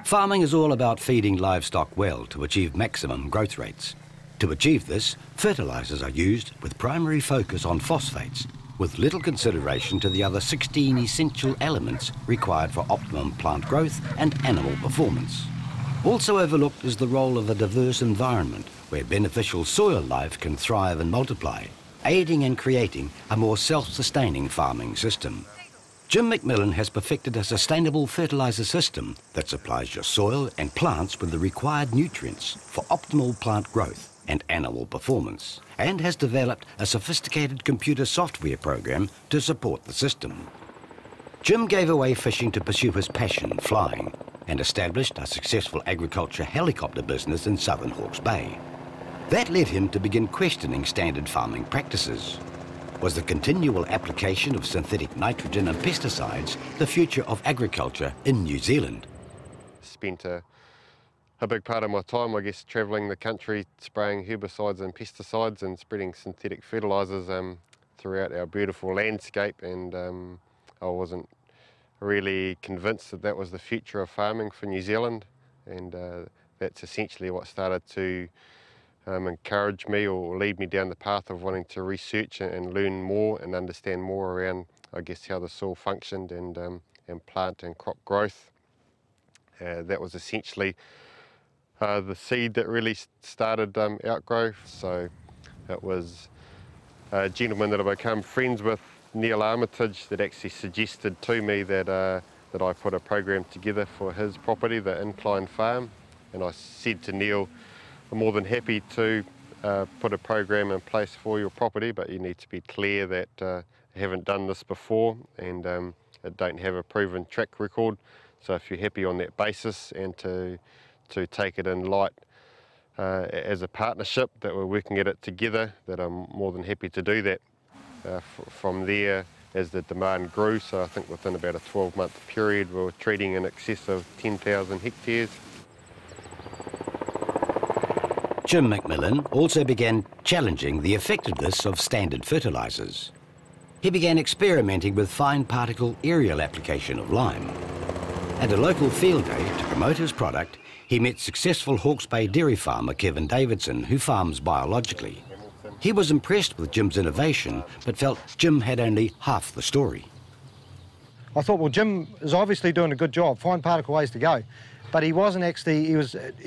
Farming is all about feeding livestock well to achieve maximum growth rates. To achieve this, fertilisers are used with primary focus on phosphates, with little consideration to the other 16 essential elements required for optimum plant growth and animal performance. Also overlooked is the role of a diverse environment where beneficial soil life can thrive and multiply, aiding in creating a more self-sustaining farming system. Jim McMillan has perfected a sustainable fertiliser system that supplies your soil and plants with the required nutrients for optimal plant growth and animal performance, and has developed a sophisticated computer software program to support the system. Jim gave away fishing to pursue his passion, flying, and established a successful agriculture helicopter business in southern Hawke's Bay. That led him to begin questioning standard farming practices. Was the continual application of synthetic nitrogen and pesticides the future of agriculture in New Zealand? Spent a big part of my time, I guess, travelling the country, spraying herbicides and pesticides and spreading synthetic fertilisers throughout our beautiful landscape, and I wasn't really convinced that that was the future of farming for New Zealand, and that's essentially what started to encourage me or lead me down the path of wanting to research and learn more and understand more around, I guess, how the soil functioned and plant and crop growth. That was essentially the seed that really started Outgro. So it was a gentleman that I became friends with, Neil Armitage, that actually suggested to me that I put a program together for his property, the Incline Farm, and I said to Neil, I'm more than happy to put a program in place for your property, but you need to be clear that I haven't done this before and it don't have a proven track record. So if you're happy on that basis and to take it in light as a partnership, that we're working at it together, that I'm more than happy to do that. From there, as the demand grew, so I think within about a 12-month period, we were treating in excess of 10,000 hectares. Jim McMillan also began challenging the effectiveness of standard fertilisers. He began experimenting with fine particle aerial application of lime. At a local field day to promote his product, he met successful Hawke's Bay dairy farmer Kevin Davidson, who farms biologically. He was impressed with Jim's innovation, but felt Jim had only half the story. I thought, well, Jim is obviously doing a good job, fine particle ways to go, but he wasn't actually, he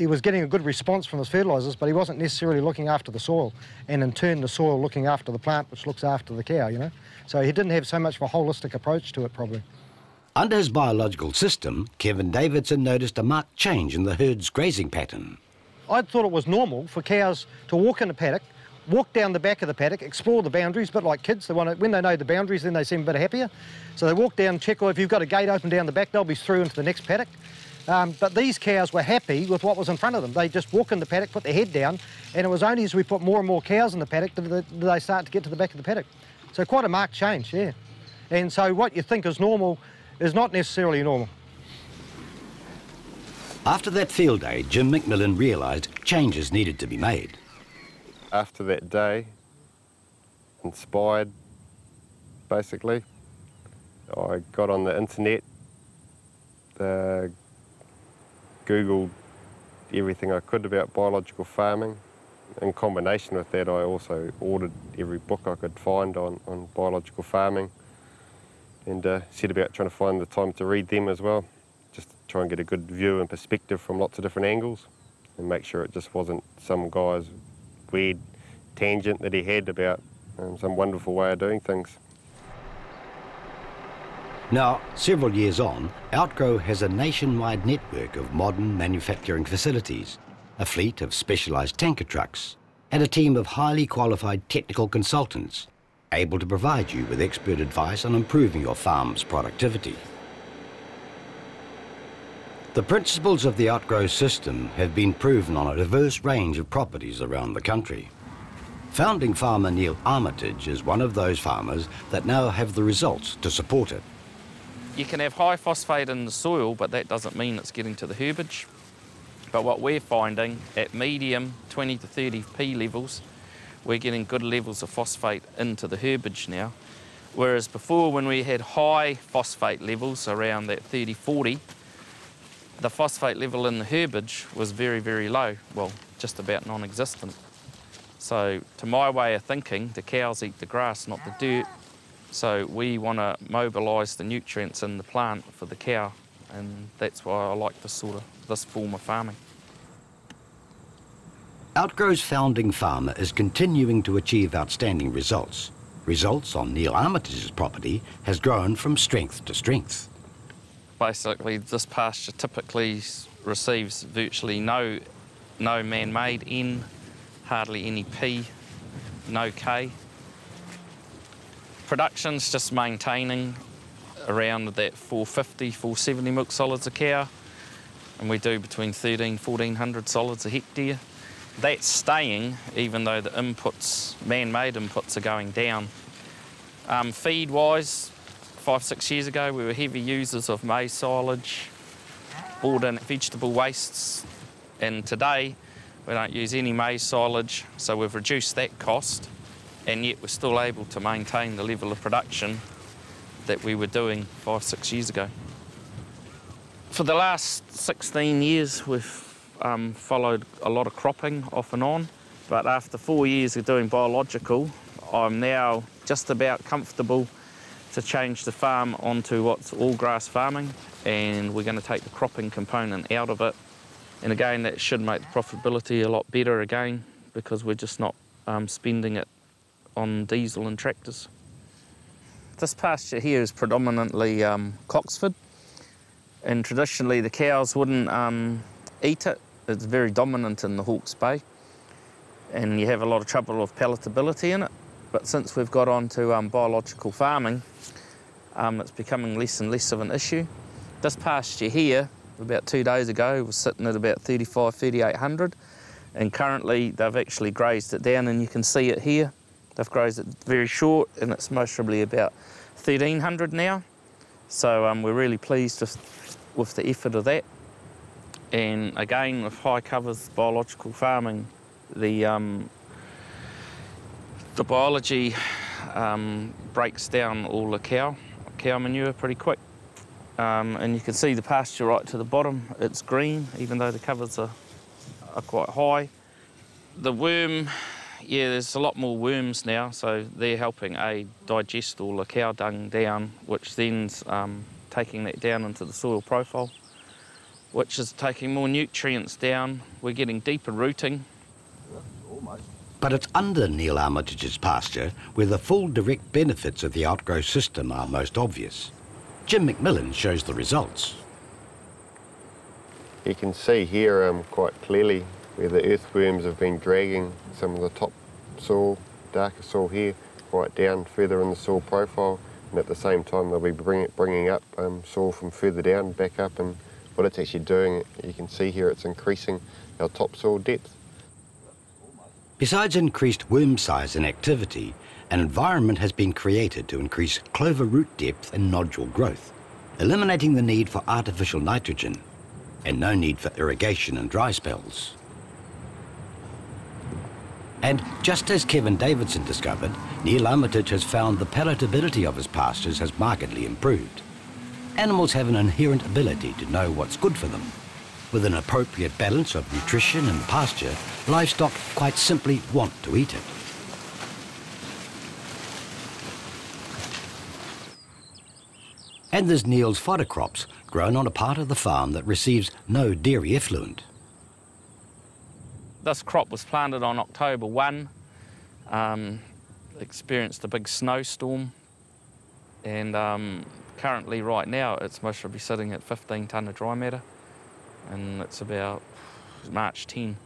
was getting a good response from his fertilisers, but he wasn't necessarily looking after the soil, and in turn the soil looking after the plant, which looks after the cow, you know. So he didn't have so much of a holistic approach to it, probably. Under his biological system, Kevin Davidson noticed a marked change in the herd's grazing pattern. I thought it was normal for cows to walk in the paddock, walk down the back of the paddock, explore the boundaries, a bit like kids. When they know the boundaries, then they seem a bit happier. So they walk down, check, or if you've got a gate open down the back, they'll be through into the next paddock. But these cows were happy with what was in front of them. They just walk in the paddock, put their head down, and it was only as we put more and more cows in the paddock that they start to get to the back of the paddock. So quite a marked change, yeah. And so what you think is normal is not necessarily normal. After that field day, Jim McMillan realised changes needed to be made. After that day, inspired, basically, I got on the internet, Googled everything I could about biological farming. In combination with that, I also ordered every book I could find on biological farming, and set about trying to find the time to read them as well, just to try and get a good view and perspective from lots of different angles, and make sure it just wasn't some guy's weird tangent that he had about some wonderful way of doing things. Now, several years on, Outgro has a nationwide network of modern manufacturing facilities, a fleet of specialised tanker trucks, and a team of highly qualified technical consultants, able to provide you with expert advice on improving your farm's productivity. The principles of the Outgro system have been proven on a diverse range of properties around the country. Founding farmer Neil Armitage is one of those farmers that now have the results to support it. You can have high phosphate in the soil, but that doesn't mean it's getting to the herbage. But what we're finding at medium 20 to 30p levels, we're getting good levels of phosphate into the herbage now. Whereas before, when we had high phosphate levels around that 30-40, the phosphate level in the herbage was very, very low, well, just about non-existent. So to my way of thinking, the cows eat the grass, not the dirt. So we want to mobilise the nutrients in the plant for the cow, and that's why I like this form of farming. Outgro's founding farmer is continuing to achieve outstanding results. Results on Neil Armitage's property has grown from strength to strength. Basically, this pasture typically receives virtually no man-made N, hardly any P, no K. Production's just maintaining around that 450, 470 milk solids a cow, and we do between 1,1400 solids a hectare. That's staying even though the inputs, man-made inputs, are going down. Feed-wise, 5-6 years ago we were heavy users of maize silage, board-in vegetable wastes, and today we don't use any maize silage, so we've reduced that cost, and yet we're still able to maintain the level of production that we were doing 5-6 years ago. For the last 16 years we've followed a lot of cropping off and on, but after 4 years of doing biological, I'm now just about comfortable to change the farm onto what's all grass farming, and we're going to take the cropping component out of it. And again, that should make the profitability a lot better again, because we're just not spending it on diesel and tractors. This pasture here is predominantly Coxford, and traditionally the cows wouldn't eat it. It's very dominant in the Hawke's Bay, and you have a lot of trouble with palatability in it. But since we've got onto biological farming, it's becoming less and less of an issue. This pasture here, about 2 days ago, was sitting at about 3,800, and currently they've actually grazed it down, and you can see it here. They've grazed it very short, and it's most probably about 1,300 now. So we're really pleased with the effort of that. And again, with high covers biological farming, the biology breaks down all the cow manure pretty quick. And you can see the pasture right to the bottom, it's green, even though the covers are quite high. The worm, yeah, there's a lot more worms now, so they're helping digest all the cow dung down, which then's taking that down into the soil profile, which is taking more nutrients down. We're getting deeper rooting. But it's under Neil Armitage's pasture where the full direct benefits of the Outgro system are most obvious. Jim McMillan shows the results. You can see here quite clearly where the earthworms have been dragging some of the top soil, darker soil here, right down further in the soil profile, and at the same time they'll be bringing up soil from further down back up, and what it's actually doing, you can see here, it's increasing our topsoil depth. Besides increased worm size and activity, an environment has been created to increase clover root depth and nodule growth, eliminating the need for artificial nitrogen and no need for irrigation and dry spells. And just as Kevin Davidson discovered, Neil Armitage has found the palatability of his pastures has markedly improved. Animals have an inherent ability to know what's good for them. With an appropriate balance of nutrition and pasture, livestock quite simply want to eat it. And there's Neil's fodder crops, grown on a part of the farm that receives no dairy effluent. This crop was planted on October 1, experienced a big snowstorm, and currently right now it's most probably sitting at 15 tonne of dry matter, and it's about March 10.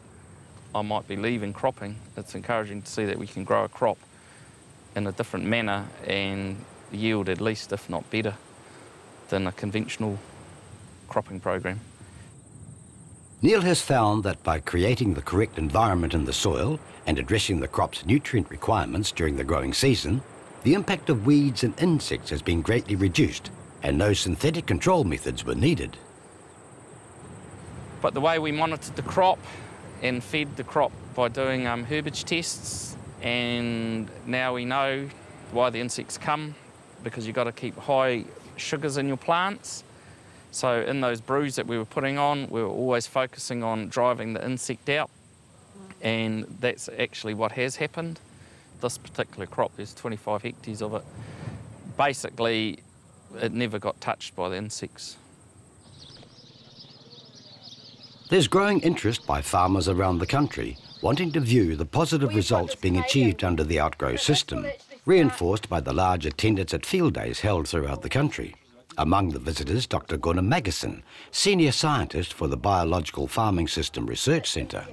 I might be leaving cropping. It's encouraging to see that we can grow a crop in a different manner and yield at least, if not better, than a conventional cropping program. Neil has found that by creating the correct environment in the soil and addressing the crop's nutrient requirements during the growing season, the impact of weeds and insects has been greatly reduced and no synthetic control methods were needed. But the way we monitored the crop and fed the crop by doing herbage tests, and now we know why the insects come, because you've got to keep high sugars in your plants, So in those brews that we were putting on, we were always focusing on driving the insect out, and that's actually what has happened. This particular crop, there's 25 hectares of it. Basically, it never got touched by the insects. There's growing interest by farmers around the country wanting to view the positive results being achieved under the Outgro system, reinforced by the large attendance at field days held throughout the country. Among the visitors, Dr. Gunnar Magnuson, Senior Scientist for the Biological Farming System Research Centre.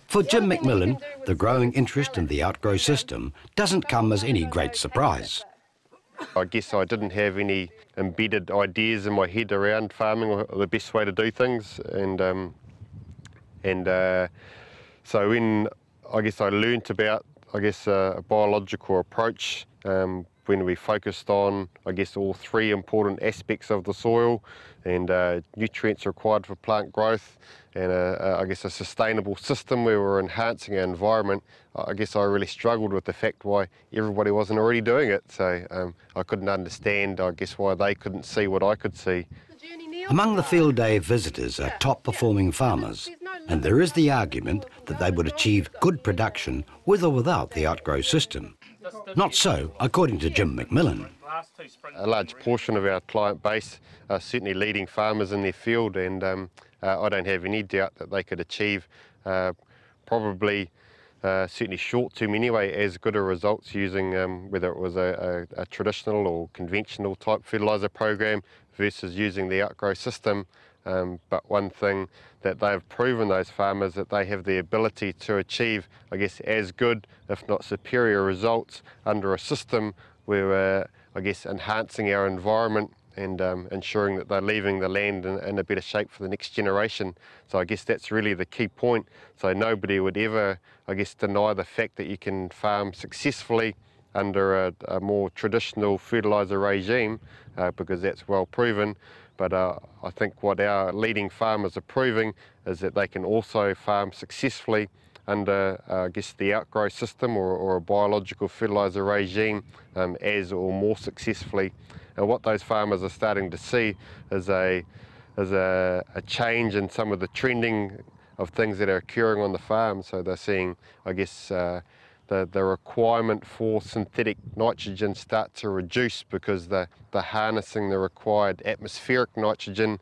For Jim McMillan, the growing interest in the Outgro system doesn't come as any great surprise. I guess I didn't have any embedded ideas in my head around farming or the best way to do things, and so when I guess I learnt about a biological approach, when we focused on all three important aspects of the soil and nutrients required for plant growth, and a sustainable system where we're enhancing our environment, I really struggled with the fact why everybody wasn't already doing it. So I couldn't understand, why they couldn't see what I could see. Among the field day visitors are top performing farmers, and there is the argument that they would achieve good production with or without the Outgro system. Not so, according to Jim McMillan. A large portion of our client base are certainly leading farmers in their field, and I don't have any doubt that they could achieve probably, certainly short term anyway, as good a results using whether it was a traditional or conventional type fertiliser program versus using the Outgro system. But one thing that they've proven, those farmers, that they have the ability to achieve, as good, if not superior results under a system where we're, enhancing our environment and ensuring that they're leaving the land in a better shape for the next generation. So that's really the key point. So nobody would ever, deny the fact that you can farm successfully under a more traditional fertiliser regime, because that's well proven. But I think what our leading farmers are proving is that they can also farm successfully under, the Outgro system or a biological fertiliser regime as or more successfully. And what those farmers are starting to see is a change in some of the trending of things that are occurring on the farm. So they're seeing, the requirement for synthetic nitrogen start to reduce because they're harnessing the required atmospheric nitrogen,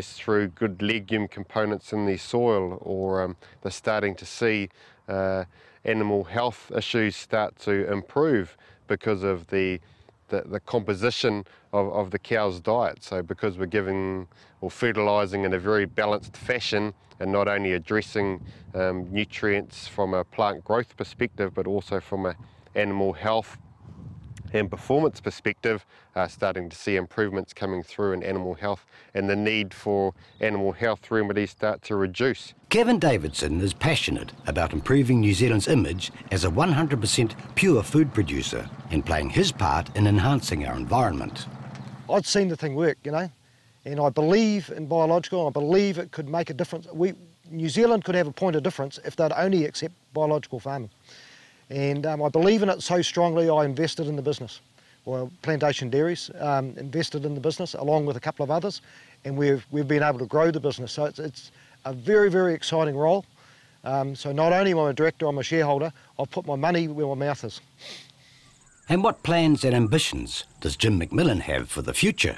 through good legume components in their soil, or they're starting to see animal health issues start to improve because of the composition of the cow's diet. So because we're giving or fertilising in a very balanced fashion and not only addressing nutrients from a plant growth perspective, but also from an animal health and performance perspective, starting to see improvements coming through in animal health, and the need for animal health remedies start to reduce. Kevin Davidson is passionate about improving New Zealand's image as a 100% pure food producer and playing his part in enhancing our environment. I'd seen the thing work, and I believe in biological. I believe it could make a difference. New Zealand could have a point of difference if they'd only accept biological farming. And I believe in it so strongly, I invested in the business. Well, Plantation Dairies invested in the business along with a couple of others, and we've been able to grow the business. So it's a very, very exciting role. So not only am I a director, I'm a shareholder. I've put my money where my mouth is. And what plans and ambitions does Jim McMillan have for the future?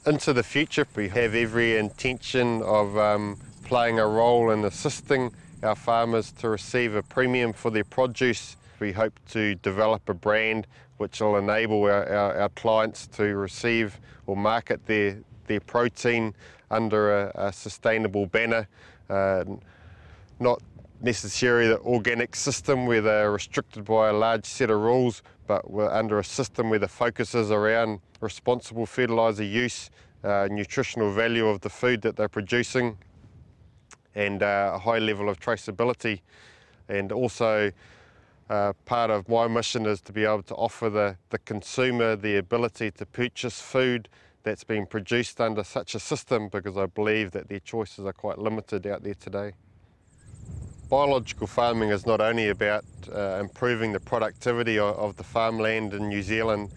Into the future, we have every intention of playing a role in assisting our farmers to receive a premium for their produce. We hope to develop a brand which will enable our clients to receive or market their protein under a sustainable banner, not necessarily the organic system where they're restricted by a large set of rules, but we're under a system where the focus is around responsible fertiliser use, nutritional value of the food that they're producing, and a high level of traceability. And also part of my mission is to be able to offer the consumer the ability to purchase food that's been produced under such a system, because I believe that their choices are quite limited out there today. Biological farming is not only about improving the productivity of the farmland in New Zealand,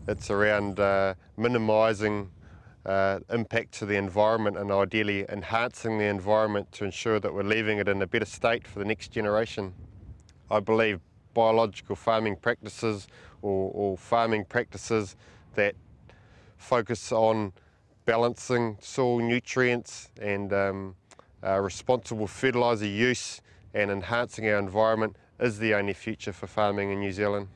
it's around minimising impact to the environment, and ideally enhancing the environment to ensure that we're leaving it in a better state for the next generation. I believe biological farming practices or farming practices that focus on balancing soil nutrients and responsible fertiliser use and enhancing our environment is the only future for farming in New Zealand.